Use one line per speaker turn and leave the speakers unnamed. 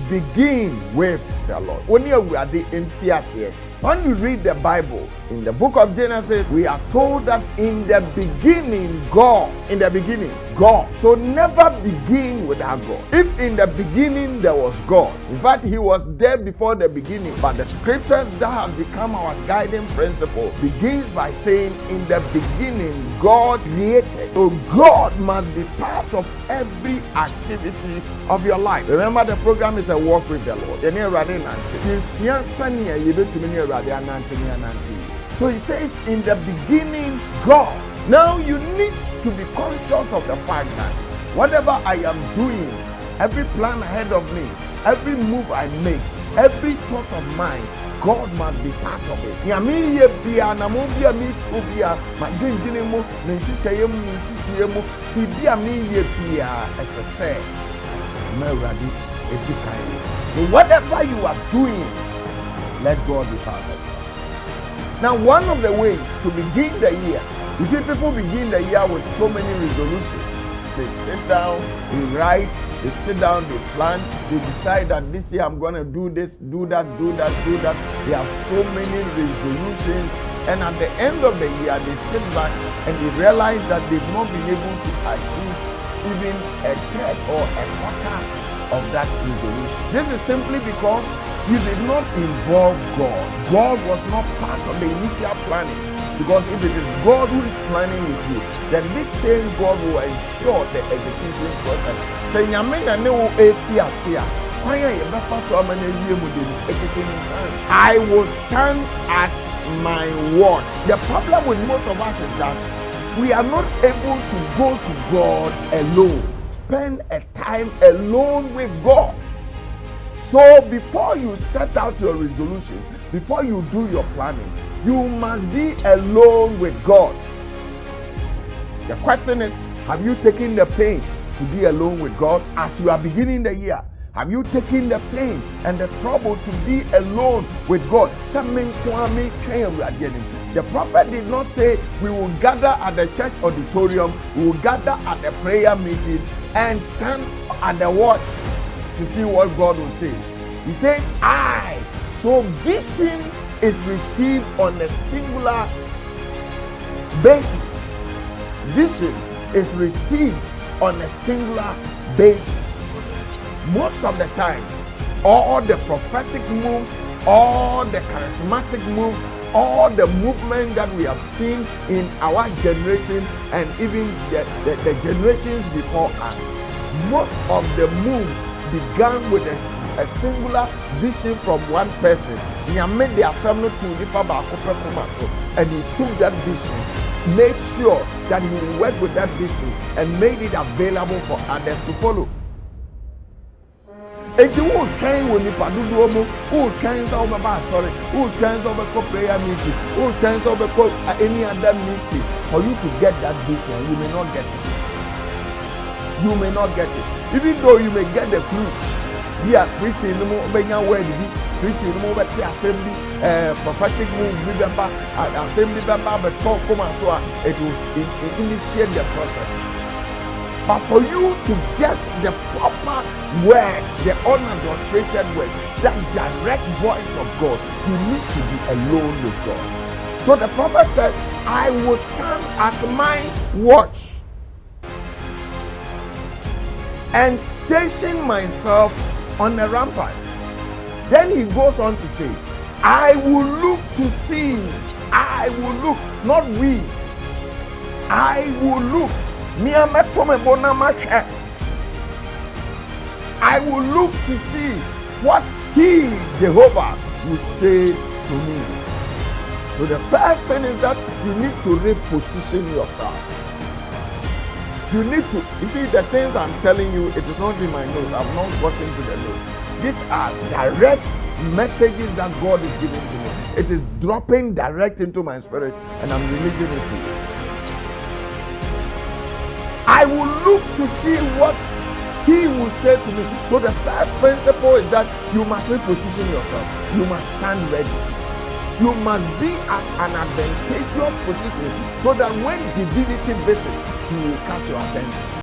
begin with the Lord. When you read the Bible, in the book of Genesis, we are told that in the beginning, God. So never begin without God. If in the beginning there was God, in fact, He was there before the beginning, but the scriptures that have become our guiding principle begins by saying, in the beginning, God created. So God must be part of every activity of your life. Remember, the program is a walk with the Lord. So He says, in the beginning, God. Now you need to be conscious of the fact that whatever I am doing, every plan ahead of me, every move I make, every thought of mine, God must be part of it. Whatever you are doing, let God be part of it. Now, one of the ways to begin the year, you see, people begin the year with so many resolutions. They sit down, they write, they sit down, they plan, they decide that this year I'm going to do this, do that. They have so many resolutions, and at the end of the year, they sit back and they realize that they've not been able to achieve even a third or a quarter of that resolution. This is simply because you did not involve God. God was not part of the initial planning. Because if it is God who is planning with you, then this same God will ensure the execution process. So I will stand at my word. The problem with most of us is that we are not able to go to God alone. Spend a time alone with God. So before you set out your resolution, before you do your planning, you must be alone with God. The question is, have you taken the pain to be alone with God as you are beginning the year? Have you taken the pain and the trouble to be alone with God? The prophet did not say we will gather at the church auditorium, we will gather at the prayer meeting and stand at the watch to see what God will say. He says, I. So vision is received on a singular basis. Vision is received on a singular basis. Most of the time, all the prophetic moves, all the charismatic moves, all the movement that we have seen in our generation and even the generations before us, most of the moves began with a singular vision from one person. And he took that vision, made sure that he would work with that vision and made it available for others to follow. If you would kind when you do who kinds of who kinds of a prayer meeting, who kinds of any other meeting, for you to get that vision, you may not get it. You may not get it. Even though you may get the clues. We are preaching no more word, preaching no more assembly, prophetic move, assembly, but talk come and so it will initiate the process. But for you to get the proper word, the unadulterated word, that direct voice of God, you need to be alone with God. So the prophet said, I will stand at my watch and station myself on the rampart. Then he goes on to say, I will look to see. I will look, not we. I will look. I will look to see what he, Jehovah, will say to me. So the first thing is that you need to reposition yourself. You need to, you see, the things I'm telling you, it is not in my notes. I've not gotten to the notes. These are direct messages that God is giving to me. It is dropping direct into my spirit and I'm releasing it to you. I will look to see what he will say to me. So the first principle is that you must reposition yourself. You must stand ready. You must be at an advantageous position so that when divinity visits, he will catch your attention.